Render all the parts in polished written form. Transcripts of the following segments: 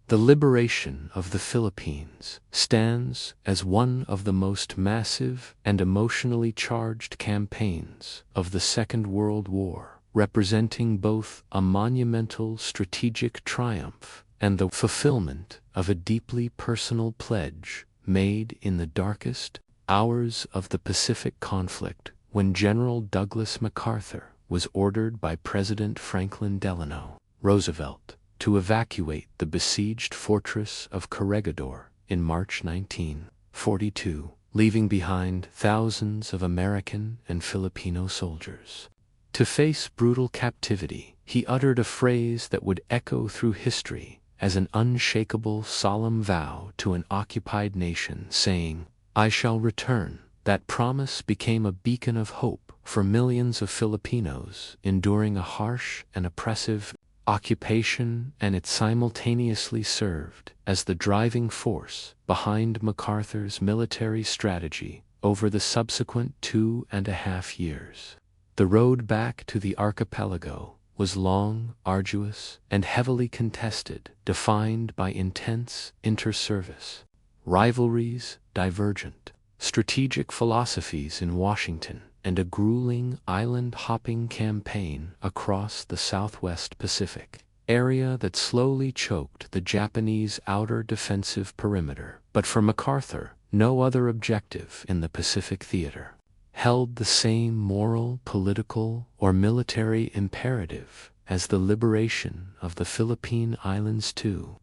The liberation of the Philippines stands as one of the most massive and emotionally charged campaigns of the Second World War, representing both a monumental strategic triumph and the fulfillment of a deeply personal pledge made in the darkest hours of the Pacific conflict, when General Douglas MacArthur was ordered by President Franklin Delano Roosevelt to evacuate the besieged fortress of Corregidor in March 1942, leaving behind thousands of American and Filipino soldiers. To face brutal captivity, he uttered a phrase that would echo through history as an unshakable, solemn vow to an occupied nation, saying, "I shall return." That promise became a beacon of hope for millions of Filipinos enduring a harsh and oppressive occupation, and it simultaneously served as the driving force behind MacArthur's military strategy over the subsequent 2.5 years. The road back to the archipelago was long, arduous, and heavily contested, defined by intense inter-service rivalries, divergent strategic philosophies in Washington, and a grueling island-hopping campaign across the Southwest Pacific, area that slowly choked the Japanese outer defensive perimeter. But for MacArthur, no other objective in the Pacific theater held the same moral, political, or military imperative as the liberation of the Philippine Islands. To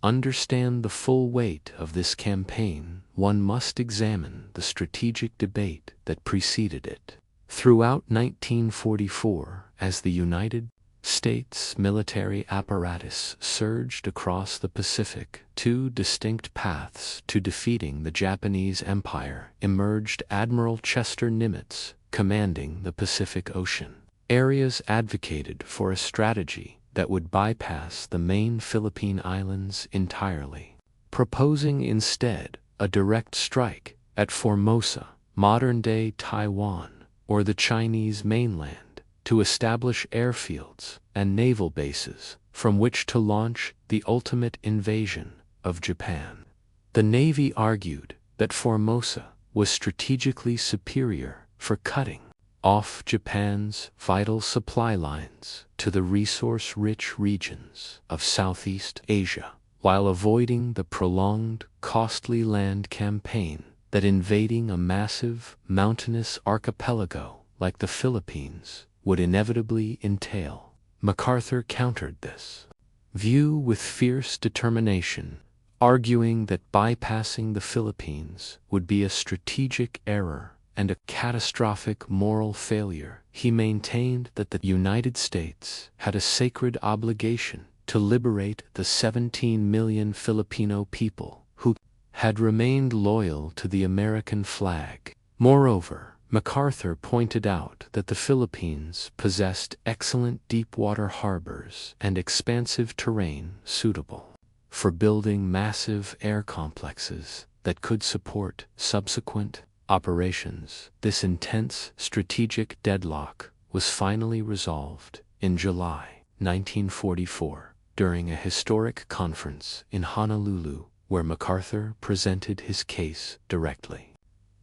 understand the full weight of this campaign, one must examine the strategic debate that preceded it. Throughout 1944, as the United States military apparatus surged across the Pacific, two distinct paths to defeating the Japanese Empire emerged. Admiral Chester Nimitz, commanding the Pacific Ocean areas, advocated for a strategy that would bypass the main Philippine islands entirely, proposing instead a direct strike at Formosa, modern-day Taiwan, or the Chinese mainland, to establish airfields and naval bases from which to launch the ultimate invasion of Japan. The Navy argued that Formosa was strategically superior for cutting off Japan's vital supply lines to the resource-rich regions of Southeast Asia, while avoiding the prolonged, costly land campaign that invading a massive, mountainous archipelago like the Philippines would inevitably entail. MacArthur countered this view with fierce determination, arguing that bypassing the Philippines would be a strategic error and a catastrophic moral failure. He maintained that the United States had a sacred obligation to liberate the 17 million Filipino people who had remained loyal to the American flag. Moreover, MacArthur pointed out that the Philippines possessed excellent deep-water harbors and expansive terrain suitable for building massive air complexes that could support subsequent operations. This intense strategic deadlock was finally resolved in July 1944 during a historic conference in Honolulu, where MacArthur presented his case directly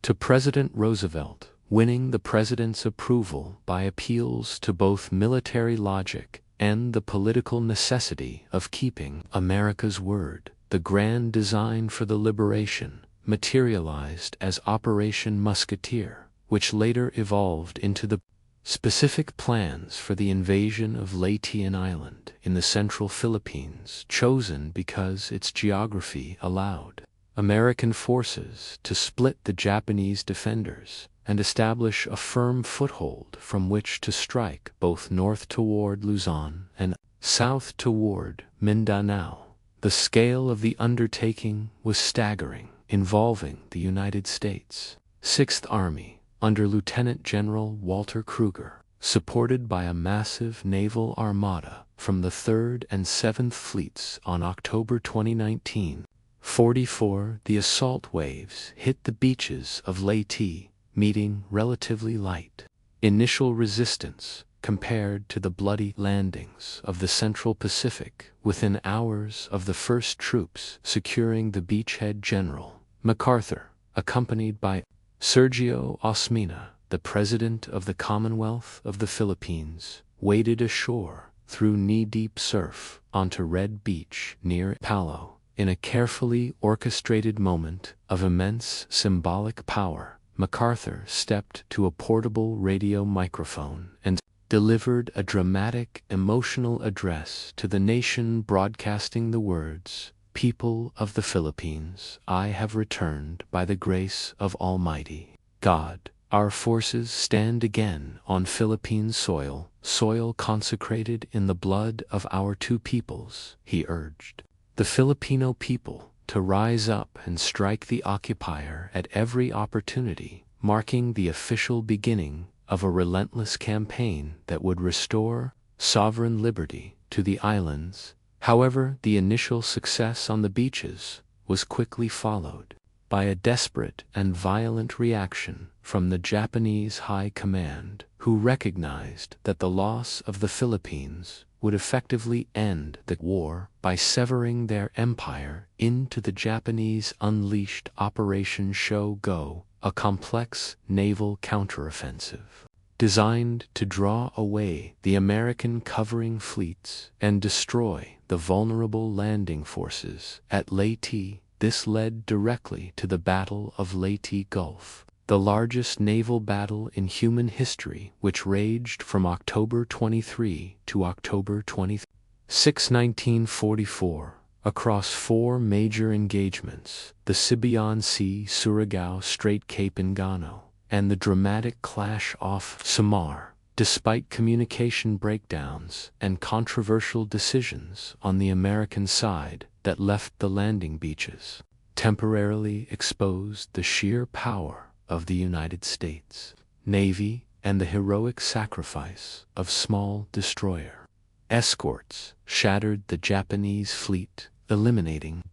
to President Roosevelt, winning the president's approval by appeals to both military logic and the political necessity of keeping America's word. The grand design for the liberation materialized as Operation Musketeer, which later evolved into the specific plans for the invasion of Leyte Island in the central Philippines, chosen because its geography allowed American forces to split the Japanese defenders and establish a firm foothold from which to strike both north toward Luzon and south toward Mindanao. The scale of the undertaking was staggering, involving the United States Sixth Army under Lieutenant General Walter Kruger, supported by a massive naval armada from the 3rd and 7th Fleets. On October 2019-44, the assault waves hit the beaches of Leyte, meeting relatively light initial resistance compared to the bloody landings of the Central Pacific within hours of the first troops securing the beachhead. General MacArthur, accompanied by Sergio Osmeña, the President of the Commonwealth of the Philippines, waded ashore through knee-deep surf onto Red Beach near Palo. In a carefully orchestrated moment of immense symbolic power, MacArthur stepped to a portable radio microphone and delivered a dramatic, emotional address to the nation, broadcasting the words, "People of the Philippines, I have returned by the grace of Almighty God. Our forces stand again on Philippine soil, soil consecrated in the blood of our two peoples," he urged the Filipino people to rise up and strike the occupier at every opportunity, marking the official beginning of a relentless campaign that would restore sovereign liberty to the islands. However, the initial success on the beaches was quickly followed by a desperate and violent reaction from the Japanese High Command, who recognized that the loss of the Philippines would effectively end the war by severing their empire into the Japanese unleashed Operation Shogo, a complex naval counteroffensive designed to draw away the American covering fleets and destroy the vulnerable landing forces at Leyte. This led directly to the Battle of Leyte Gulf, the largest naval battle in human history, which raged from October 23 to October 26, 1944, across 4 major engagements: the Sibuyan Sea, Surigao Strait, Cape Engano, and the dramatic clash off Samar. Despite communication breakdowns and controversial decisions on the American side that left the landing beaches temporarily exposed, the sheer power of the United States Navy and the heroic sacrifice of small destroyer escorts shattered the Japanese fleet,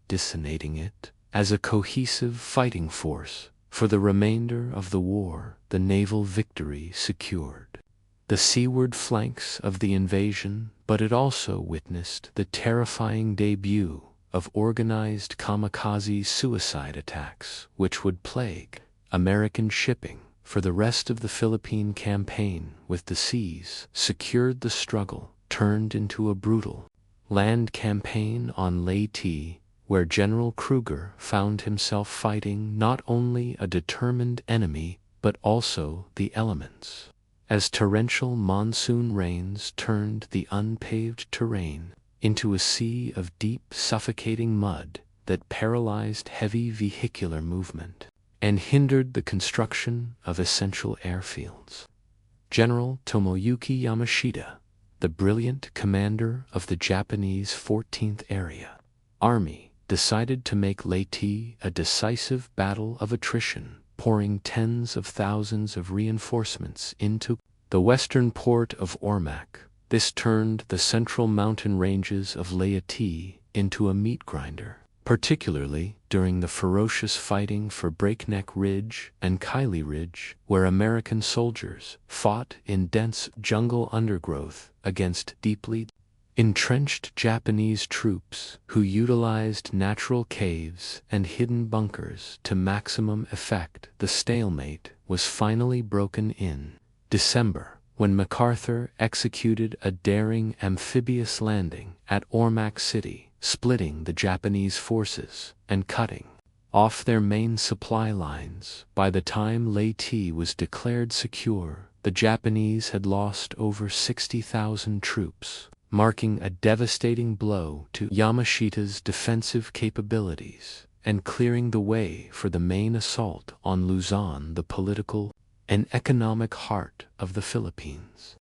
decimating it as a cohesive fighting force. For the remainder of the war, the naval victory secured the seaward flanks of the invasion, but it also witnessed the terrifying debut of organized kamikaze suicide attacks, which would plague American shipping for the rest of the Philippine campaign. With the seas secured, the struggle turned into a brutal land campaign on Leyte, where General Kruger found himself fighting not only a determined enemy but also the elements, as torrential monsoon rains turned the unpaved terrain into a sea of deep, suffocating mud that paralyzed heavy vehicular movement and hindered the construction of essential airfields. General Tomoyuki Yamashita, the brilliant commander of the Japanese 14th Area Army, decided to make Leyte a decisive battle of attrition, pouring tens of thousands of reinforcements into the western port of Ormac. This turned the central mountain ranges of Leyte into a meat grinder, particularly during the ferocious fighting for Breakneck Ridge and Kiley Ridge, where American soldiers fought in dense jungle undergrowth against deeply entrenched Japanese troops who utilized natural caves and hidden bunkers to maximum effect. The stalemate was finally broken in December, when MacArthur executed a daring amphibious landing at Ormac City, splitting the Japanese forces and cutting off their main supply lines. By the time Leyte was declared secure, the Japanese had lost over 60,000 troops, marking a devastating blow to Yamashita's defensive capabilities and clearing the way for the main assault on Luzon, the political and economic heart of the Philippines.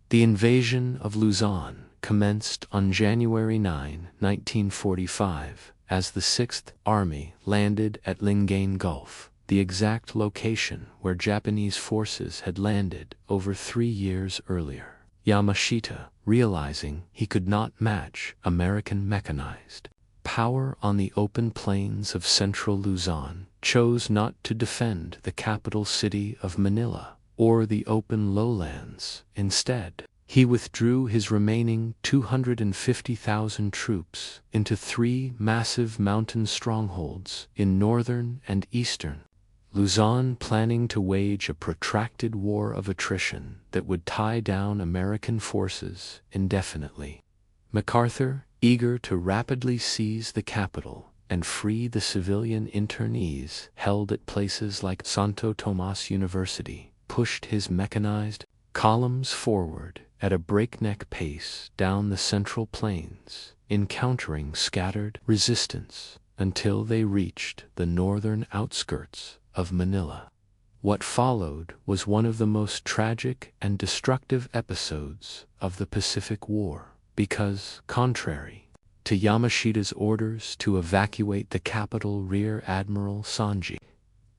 The invasion of Luzon commenced on January 9, 1945, as the 6th Army landed at Lingayen Gulf, the exact location where Japanese forces had landed over 3 years earlier. Yamashita, realizing he could not match American mechanized power on the open plains of central Luzon, chose not to defend the capital city of Manila, or the open lowlands. Instead, he withdrew his remaining 250,000 troops into 3 massive mountain strongholds in northern and eastern Luzon, planning to wage a protracted war of attrition that would tie down American forces indefinitely. MacArthur, eager to rapidly seize the capital and free the civilian internees held at places like Santo Tomas University, pushed his mechanized columns forward at a breakneck pace down the Central Plains, encountering scattered resistance until they reached the northern outskirts of Manila. What followed was one of the most tragic and destructive episodes of the Pacific War, because, contrary to Yamashita's orders to evacuate the capital, Rear Admiral Sanji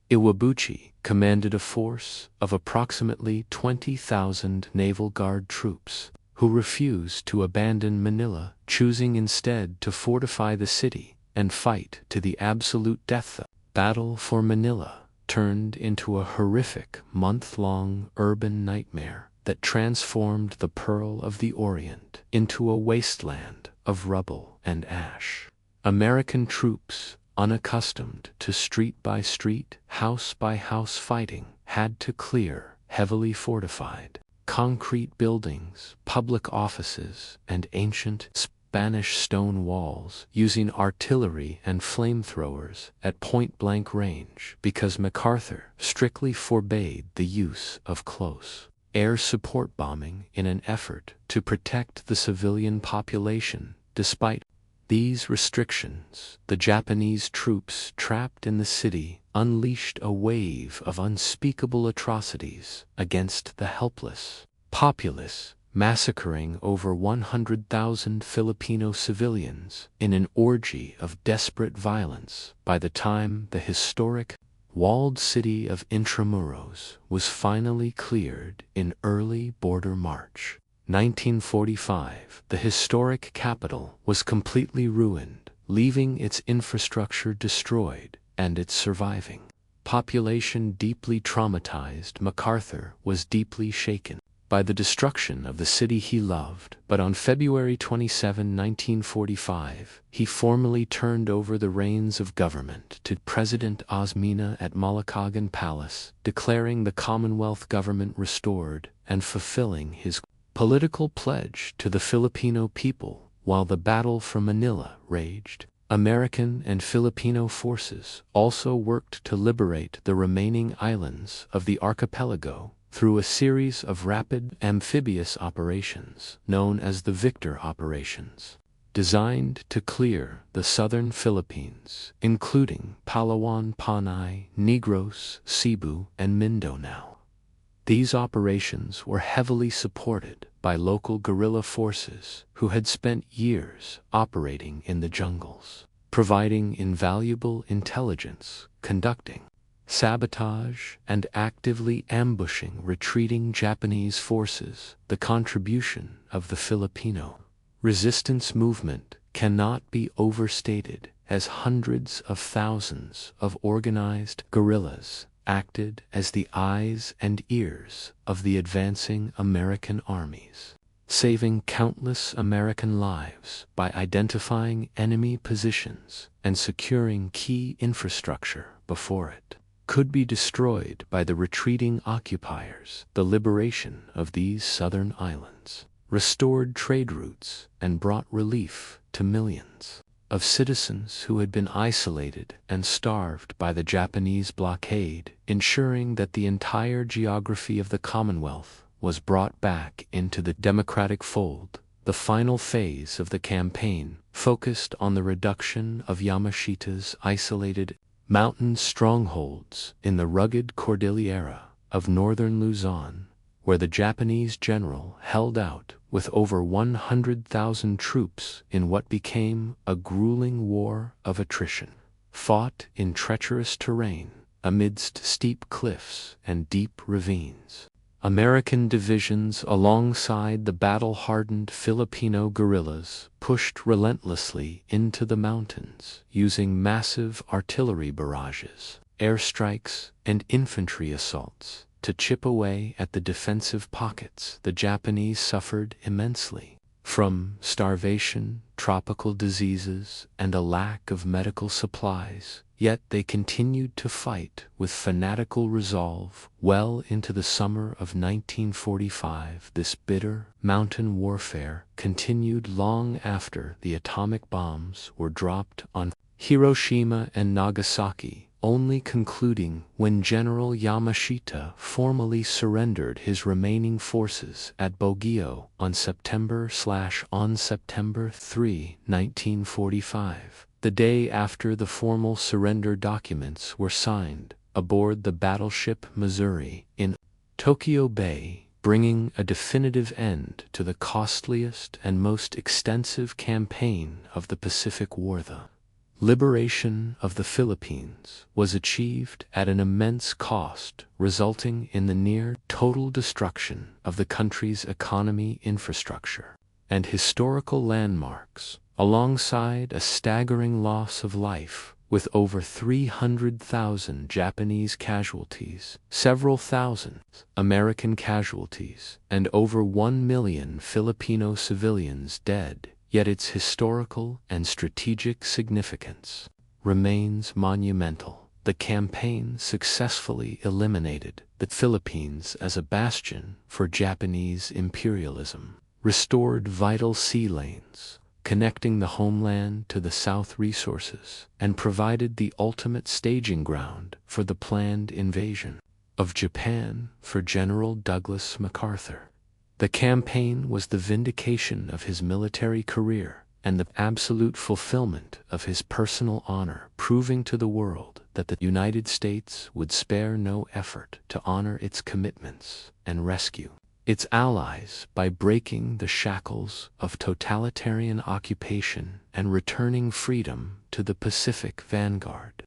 Iwabuchi commanded a force of approximately 20,000 Naval Guard troops, who refused to abandon Manila, choosing instead to fortify the city and fight to the absolute death. The Battle for Manila turned into a horrific month-long urban nightmare that transformed the Pearl of the Orient into a wasteland of rubble and ash. American troops, unaccustomed to street-by-street, house-by-house fighting, had to clear heavily fortified concrete buildings, public offices, and ancient Spanish stone walls using artillery and flamethrowers at point-blank range, because MacArthur strictly forbade the use of close air support bombing in an effort to protect the civilian population. Despite these restrictions, the Japanese troops trapped in the city unleashed a wave of unspeakable atrocities against the helpless populace, massacring over 100,000 Filipino civilians in an orgy of desperate violence. By the time the historic walled city of Intramuros was finally cleared in early border March 1945, the historic capital was completely ruined, leaving its infrastructure destroyed and its surviving population deeply traumatized. MacArthur was deeply shaken by the destruction of the city he loved, but on February 27, 1945, he formally turned over the reins of government to President Osmeña at Malacagan Palace, declaring the Commonwealth government restored and fulfilling his political pledge to the Filipino people. While the battle for Manila raged, American and Filipino forces also worked to liberate the remaining islands of the archipelago through a series of rapid amphibious operations known as the Victor operations, designed to clear the southern Philippines, including Palawan, Panay, Negros, Cebu, and Mindanao. These operations were heavily supported by local guerrilla forces who had spent years operating in the jungles, providing invaluable intelligence, conducting sabotage, and actively ambushing retreating Japanese forces. The contribution of the Filipino resistance movement cannot be overstated, as hundreds of thousands of organized guerrillas acted as the eyes and ears of the advancing American armies, saving countless American lives by identifying enemy positions and securing key infrastructure before it could be destroyed by the retreating occupiers. The liberation of these southern islands restored trade routes and brought relief to millions of citizens who had been isolated and starved by the Japanese blockade, ensuring that the entire geography of the Commonwealth was brought back into the democratic fold. The final phase of the campaign focused on the reduction of Yamashita's isolated mountain strongholds in the rugged Cordillera of northern Luzon, where the Japanese general held out with over 100,000 troops in what became a grueling war of attrition, fought in treacherous terrain amidst steep cliffs and deep ravines. American divisions alongside the battle-hardened Filipino guerrillas pushed relentlessly into the mountains, using massive artillery barrages, airstrikes, and infantry assaults to chip away at the defensive pockets. The Japanese suffered immensely from starvation, tropical diseases, and a lack of medical supplies, yet they continued to fight with fanatical resolve well into the summer of 1945. This bitter mountain warfare continued long after the atomic bombs were dropped on Hiroshima and Nagasaki, only concluding when General Yamashita formally surrendered his remaining forces at Bogeo on September 3, 1945. The day after the formal surrender documents were signed, aboard the battleship Missouri in Tokyo Bay, bringing a definitive end to the costliest and most extensive campaign of the Pacific War. The liberation of the Philippines was achieved at an immense cost, resulting in the near total destruction of the country's economy, infrastructure, and historical landmarks, alongside a staggering loss of life, with over 300,000 Japanese casualties, several thousand American casualties, and over 1 million Filipino civilians dead. Yet its historical and strategic significance remains monumental. The campaign successfully eliminated the Philippines as a bastion for Japanese imperialism, restored vital sea lanes connecting the homeland to the South resources, and provided the ultimate staging ground for the planned invasion of Japan for General Douglas MacArthur. The campaign was the vindication of his military career and the absolute fulfillment of his personal honor, proving to the world that the United States would spare no effort to honor its commitments and rescue its allies by breaking the shackles of totalitarian occupation and returning freedom to the Pacific Vanguard.